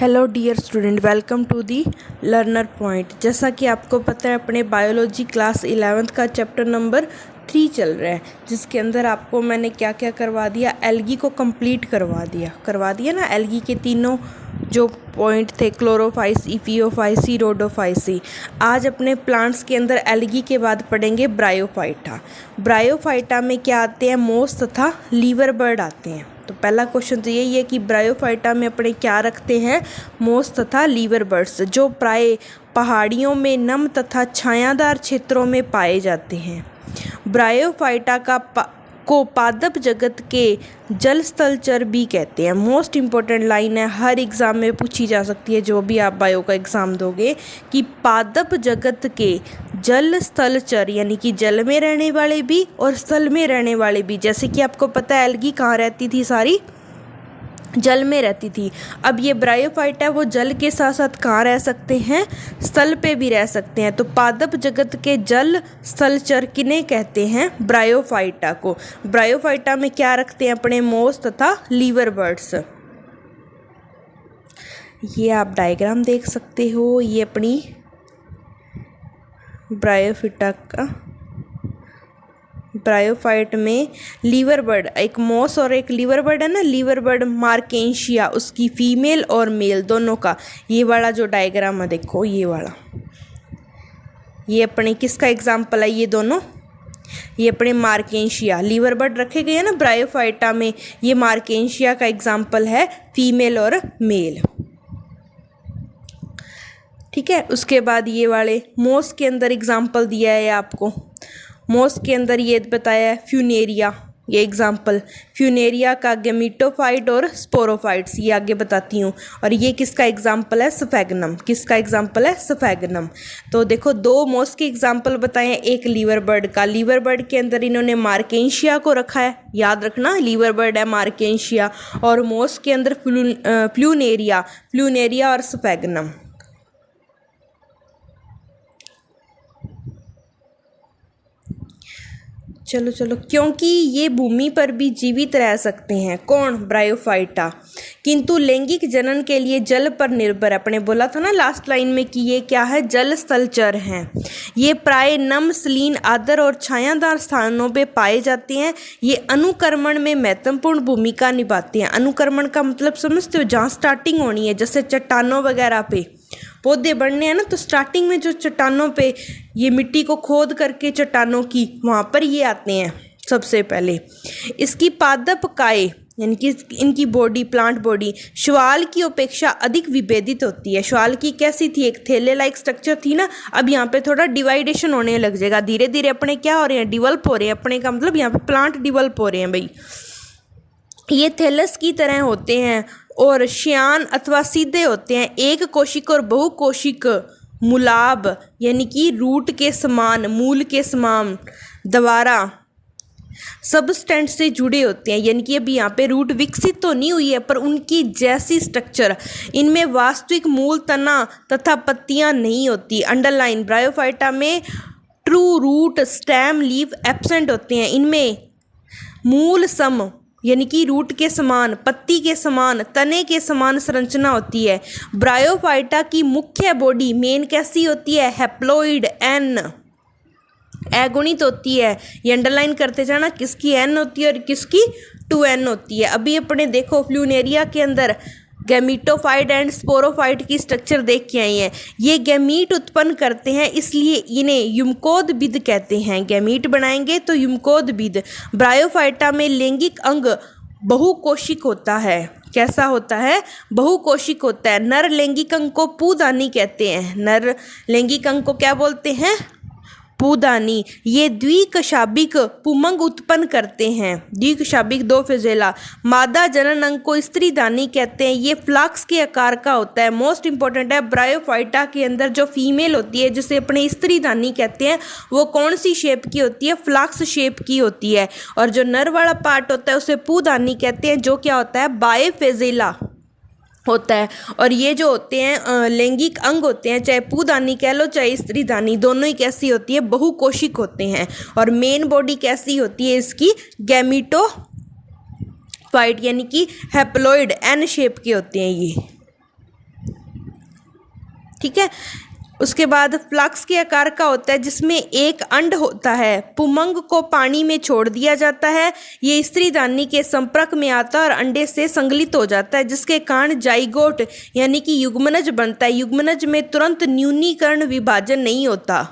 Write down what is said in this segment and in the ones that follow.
Hello dear student, welcome to the learner point. जैसा कि आपको पता है, अपने बायोलॉजी क्लास 11th का चैप्टर नंबर 3 चल रहा है, जिसके अंदर आपको मैंने क्या क्या करवा दिया, एल्गी को कंप्लीट करवा दिया ना। एल्गी के तीनों जो पॉइंट थे, क्लोरोफाइसी, इफियोफाइसी, रोडोफाइसी। आज अपने प्लांट्स के अंदर एल्गी के बाद पढ़ेंगे ब्रायोफाइटा। ब्रायोफाइटा में क्या आते हैं? मोस तथा लीवर बर्ड आते हैं। तो पहला क्वेश्चन तो यही है कि ब्रायोफाइटा में अपने क्या रखते हैं? मोस तथा लीवर बर्ड्स, जो प्राय पहाड़ियों में नम तथा छायादार क्षेत्रों में पाए जाते हैं। ब्रायोफाइटा को पादप जगत के जल स्थलचर भी कहते हैं। मोस्ट इम्पोर्टेंट लाइन है, हर एग्ज़ाम में पूछी जा सकती है, जो भी आप बायो का एग्ज़ाम दोगे, कि पादप जगत के जल स्थलचर यानी कि जल में रहने वाले भी और स्थल में रहने वाले भी। जैसे कि आपको पता है, एल्गी कहाँ रहती थी? सारी जल में रहती थी। अब ये ब्रायोफाइटा वो जल के साथ साथ कहाँ रह सकते हैं? स्थल पे भी रह सकते हैं। तो पादप जगत के जल स्थलचर किन्हें कहते हैं? ब्रायोफाइटा को। ब्रायोफाइटा में क्या रखते हैं अपने? मोस तथा लीवर बर्ड्स। ये आप डायग्राम देख सकते हो, ये अपनी ब्रायोफाइट में लीवर बर्ड, एक मोस और एक लीवर बर्ड है ना। लीवर बर्ड मार्केंशिया, उसकी फीमेल और मेल दोनों का ये वाला जो डायग्राम है, देखो ये वाला, ये अपने किसका एग्जाम्पल है? ये दोनों, ये अपने मार्केंशिया लीवर बर्ड रखे गए हैं ना ब्रायोफाइटा में। ये मार्केंशिया का एग्जाम्पल है, फीमेल और मेल। ठीक है। उसके बाद ये वाले मोस के अंदर एग्जाम्पल दिया है आपको। मोस के अंदर ये बताया है फ्यूनेरिया, ये एग्जाम्पल फ्यूनेरिया का गेमिटोफाइट और स्पोरोफाइट्स, ये आगे बताती हूँ। और ये किसका एग्जाम्पल है? स्फैगनम। किसका एग्जाम्पल है? स्फैगनम। तो देखो, दो मोस के एग्जाम्पल बताए हैं, एक लीवर बर्ड का। लीवर बर्ड के अंदर इन्होंने मार्केंशिया को रखा है, याद रखना, लीवर बर्ड है मार्केंशिया। और मोस के अंदर फ्लूनेरिया और स्फैगनम। चलो, क्योंकि ये भूमि पर भी जीवित रह सकते हैं। कौन? ब्रायोफाइटा। किंतु लैंगिक जनन के लिए जल पर निर्भर है। अपने बोला था ना लास्ट लाइन में कि ये क्या है? जल स्थलचर हैं। ये प्राय नम, सलीन, आर्द्र और छायादार स्थानों पे पाए जाते हैं। ये अनुक्रमण में महत्वपूर्ण भूमिका निभाते हैं। अनुक्रमण का मतलब समझते हो? जहाँ स्टार्टिंग होनी है, जैसे चट्टानों वगैरह पे पौधे बढ़ने हैं ना, तो स्टार्टिंग में जो चट्टानों पे ये मिट्टी को खोद करके चट्टानों की, वहाँ पर ये आते हैं सबसे पहले। इसकी पादप काय यानी कि इनकी बॉडी, प्लांट बॉडी, शैवाल की अपेक्षा अधिक विभेदित होती है। शैवाल की कैसी थी? एक थैले लाइक स्ट्रक्चर थी ना। अब यहाँ पे थोड़ा डिवाइडेशन होने लग जाएगा, धीरे धीरे अपने क्या हो रहे हैं? डिवेल्प हो रहे हैं। अपने का मतलब यहाँ पे प्लांट डिवेल्प हो रहे हैं भाई। ये थैलस की तरह होते हैं और श्यान अथवा सीधे होते हैं। एक कोशिक और बहुकोशिक मूलाभ यानी कि रूट के समान, मूल के समान द्वारा सबस्टेंट से जुड़े होते हैं। यानी कि अभी यहाँ पे रूट विकसित तो नहीं हुई है, पर उनकी जैसी स्ट्रक्चर। इनमें वास्तविक मूल, तना तथा पत्तियां नहीं होती। अंडरलाइन, ब्रायोफाइटा में true root, stem, leaf absent होते हैं। इनमें मूल सम यानी कि रूट के समान, पत्ती के समान, तने के समान संरचना होती है। ब्रायोफाइटा की मुख्य बॉडी मेन कैसी होती है? हैप्लोइड, एन एगुणित होती है। ये अंडरलाइन करते जाना, किसकी एन होती है और किसकी 2n होती है। अभी अपने देखो, फ्लूनेरिया के अंदर गैमीटोफाइट एंड स्पोरोफाइट की स्ट्रक्चर देख के आई हैं। ये गैमीट उत्पन्न करते हैं, इसलिए इन्हें युमकोदबिद कहते हैं। गैमीट बनाएंगे तो युमकोदबिद। ब्रायोफाइटा में लैंगिक अंग बहुकोशिक होता है। कैसा होता है? बहुकोशिक होता है। नर लैंगिक अंग को पूदानी कहते हैं। नर लैंगिक अंग को क्या बोलते हैं? पूदानी। ये द्विकशाबिक पुमंग उत्पन्न करते हैं। द्विकशाबिक, दो फिजेला। मादा जनन अंग को स्त्रीदानी कहते हैं। ये फ्लाक्स के आकार का होता है। मोस्ट इंपॉर्टेंट है, ब्रायोफाइटा के अंदर जो फीमेल होती है, जिसे अपने स्त्रीदानी कहते हैं, वो कौन सी शेप की होती है? फ्लाक्स शेप की होती है। और जो नर वाला पार्ट होता है उसे पूदानी कहते हैं, जो क्या होता है? बायफेजेला होता है। और ये जो होते हैं लैंगिक अंग होते हैं, चाहे पूदानी कह लो चाहे स्त्रीदानी, दोनों ही कैसी होती है? बहुकोशिक होते हैं। और मेन बॉडी कैसी होती है इसकी? गैमीटोफाइट यानी कि हैप्लोइड, एन शेप के होते हैं ये। ठीक है। उसके बाद फ्लास्क के आकार का होता है जिसमें एक अंड होता है, पुमंग को पानी में छोड़ दिया जाता है, ये स्त्रीदानी के संपर्क में आता है और अंडे से संगलित हो जाता है, जिसके कारण जाइगोट यानी कि युग्मनज बनता है। युग्मनज में तुरंत न्यूनीकरण विभाजन नहीं होता,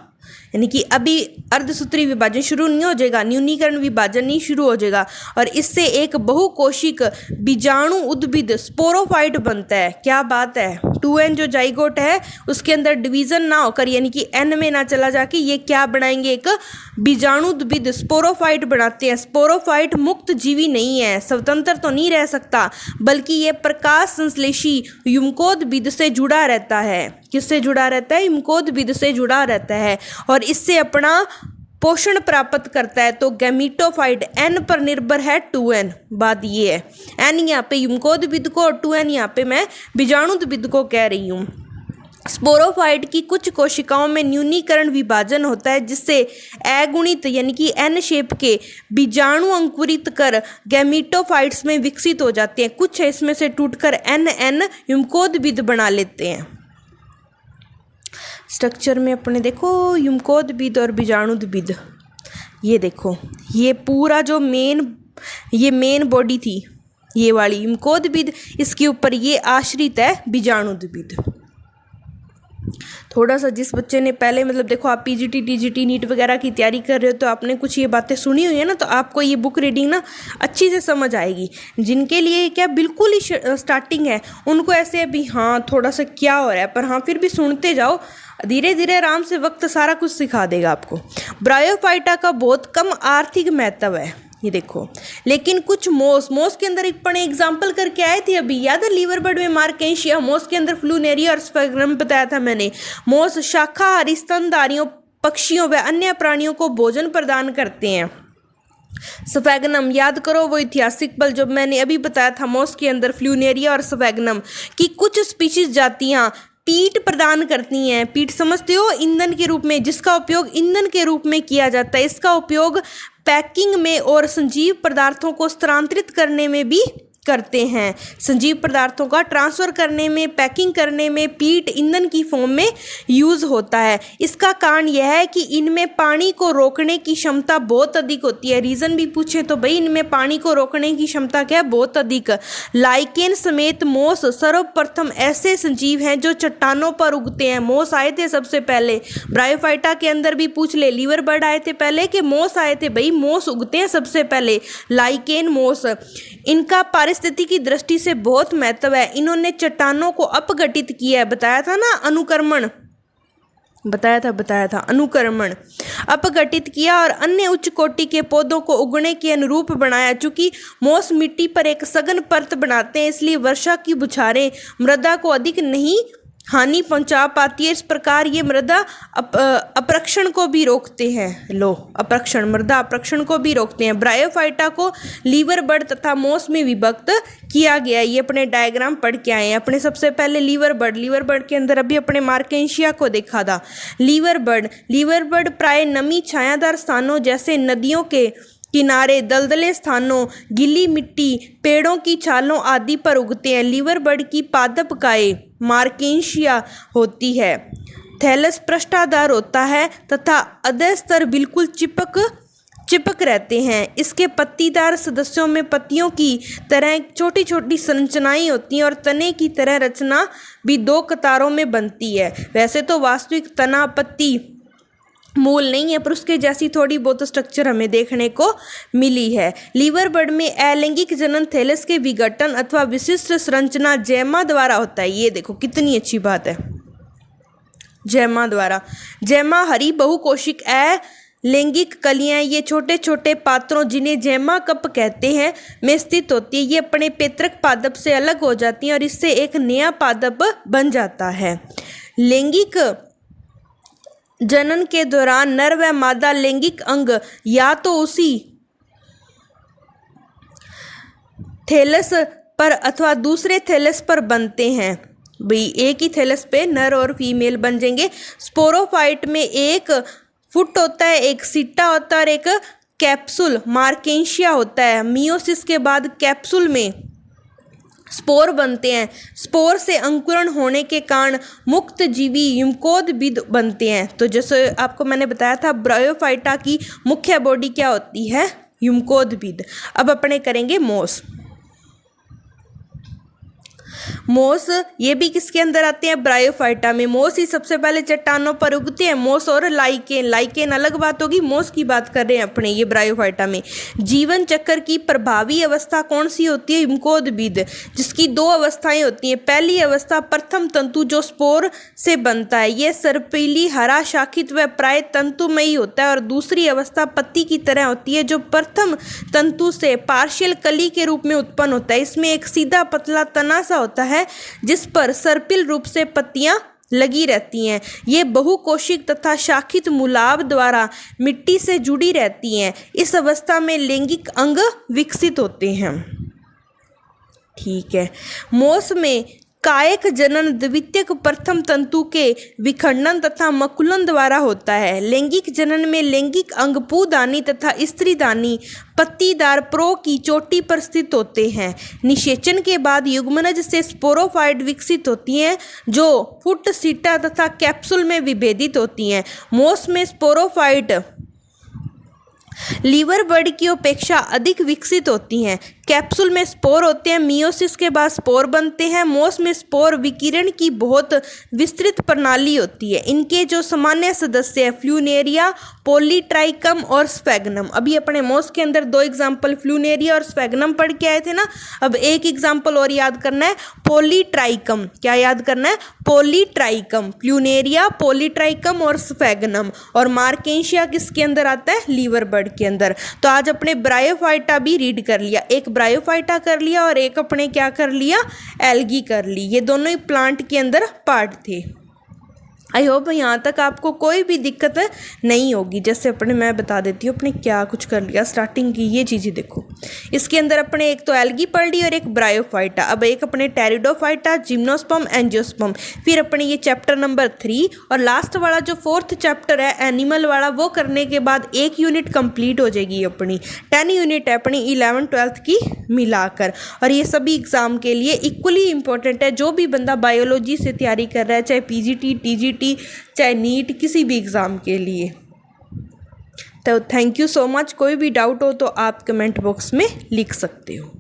यानी कि अभी अर्धसूत्री विभाजन शुरू नहीं हो जाएगा, न्यूनीकरण विभाजन नहीं शुरू हो जाएगा, और इससे एक बहुकोशिक बीजाणु उद्भिद स्पोरोफाइट बनता है। क्या बात है, 2n जो जाइगोट है उसके अंदर डिवीजन ना होकर यानी कि n में ना चला जाके ये क्या बनाएंगे, एक बीजाणु उद्भिद स्पोरोफाइट बनाते हैं। स्पोरोफाइट मुक्त जीवी नहीं है, स्वतंत्र तो नहीं रह सकता, बल्कि ये प्रकाश संश्लेषी युग्मकोद्भिद से जुड़ा रहता है। किससे जुड़ा रहता है? युग्मकोद्भिद से जुड़ा रहता है और इससे अपना पोषण प्राप्त करता है। तो गैमीटोफाइट n पर निर्भर है 2n। बात ये है, n यहाँ पे युग्मकोद्भिद को और 2n यहाँ पे मैं बीजाणुद्भिद को कह रही हूँ। स्पोरोफाइट की कुछ कोशिकाओं में न्यूनीकरण विभाजन होता है जिससे अगुणित यानी कि n शेप के बीजाणु अंकुरित कर गैमीटोफाइट्स में विकसित हो जाते हैं। कुछ इसमें से टूटकर n युग्मकोद्भिद बना लेते हैं। स्ट्रक्चर में अपने देखो युग्मकोद्भिद और बीजाणुद्भिद, ये देखो ये पूरा जो मेन बॉडी थी ये वाली युग्मकोद्भिद, इसके ऊपर ये आश्रित है बीजाणुद्भिद। थोड़ा सा जिस बच्चे ने पहले मतलब देखो आप पीजीटी टीजीटी नीट वगैरह की तैयारी कर रहे हो तो आपने कुछ ये बातें सुनी हुई है ना, तो आपको ये बुक रीडिंग ना अच्छी से समझ आएगी। जिनके लिए क्या बिल्कुल ही स्टार्टिंग है उनको ऐसे अभी हाँ थोड़ा सा क्या हो रहा है, पर हाँ फिर भी सुनते जाओ, धीरे धीरे आराम से वक्त सारा कुछ सिखा देगा आपको। ब्रायोफाइटा का बहुत कम आर्थिक महत्व है, ये देखो, लेकिन कुछ मोस के अंदर एक पढ़े एग्जाम्पल करके आए थे अभी, याद है लीवर बर्ड में मार्केंशिया, मोस के अंदर फ्लूनेरिया और स्फेग्नम बताया था मैंने। मोस शाकाहारी स्तनधारियों, पक्षियों व अन्य प्राणियों को भोजन प्रदान करते हैं। स्फेग्नम याद करो वो ऐतिहासिक पल जो मैंने अभी बताया था, मोस के अंदर फ्लूनेरिया और स्फेग्नम की कुछ स्पीशीज जातियां पीट प्रदान करती हैं। पीट समझते हो, ईंधन के रूप में, जिसका उपयोग ईंधन के रूप में किया जाता है। इसका उपयोग पैकिंग में और सजीव पदार्थों को स्थानांतरित करने में भी करते हैं। सजीव पदार्थों का ट्रांसफ़र करने में, पैकिंग करने में पीट ईंधन की फॉर्म में यूज़ होता है। इसका कारण यह है कि इनमें पानी को रोकने की क्षमता बहुत अधिक होती है। रीज़न भी पूछे तो भाई इनमें पानी को रोकने की क्षमता क्या है? बहुत अधिक। लाइकेन समेत मोस सर्वप्रथम ऐसे सजीव हैं जो चट्टानों पर उगते हैं। मोस आए थे सबसे पहले, ब्रायोफाइटा के अंदर भी पूछ ले, लीवर बर्ड आए थे पहले कि मोस आए थे? भाई मोस उगते हैं सबसे पहले, लाइकेन मोस। इनका पारिस्थितिकी दृष्टि से बहुत महत्व है। इन्होंने चट्टानों को अपघटित किया है, बताया था ना, अनुक्रमण बताया था अनुक्रमण, अपघटित किया और अन्य उच्च कोटि के पौधों को उगने के अनुरूप बनाया। चूंकि मोस मिट्टी पर एक सघन परत बनाते हैं इसलिए वर्षा की बौछारें मृदा को अधिक नहीं हानि पहुंचा पाती है। इस प्रकार ये मृदा अपरक्षण को भी रोकते हैं। मृदा अपरक्षण को भी रोकते हैं। ब्रायोफाइटा को लीवर बर्ड तथा मोस में विभक्त किया गया। ये अपने डायग्राम पढ़ के आए हैं अपने। सबसे पहले लीवर बर्ड के अंदर अभी अपने मार्केंशिया को देखा था। लीवर बर्ड प्राय नमी छायादार स्थानों जैसे नदियों के किनारे, दलदले स्थानों, गीली मिट्टी, पेड़ों की छालों आदि पर उगते हैं। लीवर बर्ड की पादप काय मार्केंशिया होती है। थैलस पृष्ठाधार होता है तथा अधः स्तर बिल्कुल चिपक रहते हैं। इसके पत्तीदार सदस्यों में पत्तियों की तरह छोटी छोटी संरचनाएं होती हैं और तने की तरह रचना भी 2 कतारों में बनती है। वैसे तो वास्तविक तना पत्ती मूल नहीं है, पर उसके जैसी थोड़ी बहुत स्ट्रक्चर हमें देखने को मिली है। लीवर बर्ड में अलैंगिक जनन थैलस के विघटन अथवा विशिष्ट संरचना जैमा द्वारा होता है। ये देखो कितनी अच्छी बात है, जैमा द्वारा। जैमा हरी बहुकोशिक लैंगिक कलियां, ये छोटे छोटे पात्रों जिन्हें जैमा कप कहते हैं में स्थित होती है। ये अपने पैतृक पादप से अलग हो जाती हैं और इससे एक नया पादप बन जाता है। लैंगिक जनन के दौरान नर व मादा लैंगिक अंग या तो उसी थैलस पर अथवा दूसरे थैलस पर बनते हैं। भाई एक ही थैलस पे नर और फीमेल बन जाएंगे। स्पोरोफाइट में एक फुट होता है, एक सीटा होता है और एक कैप्सूल मार्केंशिया होता है। मियोसिस के बाद कैप्सूल में स्पोर बनते हैं। स्पोर से अंकुरण होने के कारण मुक्त जीवी युग्मकोद्भिद बनते हैं। तो जैसे आपको मैंने बताया था ब्रायोफाइटा की मुख्य बॉडी क्या होती है, युग्मकोद्भिद। अब अपने करेंगे मोस। मोस ये भी किसके अंदर आते हैं, ब्रायोफाइटा में। मोस ही सबसे पहले चट्टानों पर उगते हैं। मोस और लाइकेन, लाइकेन अलग बात होगी, मोस की बात कर रहे हैं अपने ये ब्रायोफाइटा में। जीवन चक्र की प्रभावी अवस्था कौन सी होती है, युग्मकोद्भिद, जिसकी दो अवस्थाएं होती हैं। पहली अवस्था प्रथम तंतु जो स्पोर से बनता है, यह सर्पिली हरा शाखित व प्राय तंतुमयी होता है। और दूसरी अवस्था पत्ती की तरह होती है जो प्रथम तंतु से पार्शियल कली के रूप में उत्पन्न होता है। इसमें एक सीधा पतला तना सा होता है जिस पर सर्पिल रूप से पत्तियां लगी रहती हैं। ये बहुकोशिक तथा शाखित मूलाभ द्वारा मिट्टी से जुड़ी रहती हैं। इस अवस्था में लैंगिक अंग विकसित होते हैं। ठीक है। मोस में कायक जनन द्वितीयक प्रथम तंतु के विखंडन तथा मकुलन द्वारा होता है। लैंगिक जनन में लैंगिक अंग पुंदानी तथा स्त्रीदानी पत्तीदार प्रो की चोटी पर स्थित होते हैं। निषेचन के बाद युग्मनज से स्पोरोफाइट विकसित होती हैं जो फुट, सीटा तथा कैप्सूल में विभेदित होती हैं। मोस में स्पोरोफाइट लीवर बर्ड की अपेक्षा अधिक विकसित होती हैं। कैप्सूल में स्पोर होते हैं। मियोसिस के बाद स्पोर बनते हैं। मोस में स्पोर विकिरण की बहुत विस्तृत प्रणाली होती है। इनके जो सामान्य सदस्य है फ्लूनेरिया, पॉलीट्राइकम और स्फैग्नम। अभी अपने मोस के अंदर दो एग्जाम्पल फ्लूनेरिया और स्फैग्नम पढ़ के आए थे ना। अब एक एग्जाम्पल और याद करना है, पॉलीट्राइकम। क्या याद करना है, पॉलीट्राइकम। फ्लूनेरिया, पॉलीट्राइकम और स्फैग्नम। और मार्केंशिया किसके अंदर आता है, लीवर बर्ड के अंदर। तो आज अपने ब्रायोफाइटा भी रीड कर लिया, एक ब्रायोफाइटा कर लिया और एक अपने क्या कर लिया, एल्गी कर ली। ये दोनों ही प्लांट के अंदर पार्ट थे। आई होप यहाँ तक आपको कोई भी दिक्कत नहीं होगी। जैसे अपने मैं बता देती हूँ अपने क्या कुछ कर लिया स्टार्टिंग की ये चीज़ें देखो। इसके अंदर अपने एक तो एल्गी पढ़ ली और एक ब्रायोफाइटा। अब एक अपने टेरिडोफाइटा, जिम्नोस्पर्म, एंजियोस्पर्म। फिर अपने ये चैप्टर नंबर 3 और लास्ट वाला जो 4th चैप्टर है एनिमल वाला, वो करने के बाद एक यूनिट कंप्लीट हो जाएगी अपनी। 10 यूनिट है अपनी 11th 12th की मिलाकर। और ये सभी एग्जाम के लिए इक्वली इंपॉर्टेंट है। जो भी बंदा बायोलॉजी से तैयारी कर रहा है, चाहे पीजीटी, टीजीटी, चाहे नीट, किसी भी एग्ज़ाम के लिए। तो थैंक यू सो मच। कोई भी डाउट हो तो आप कमेंट बॉक्स में लिख सकते हो।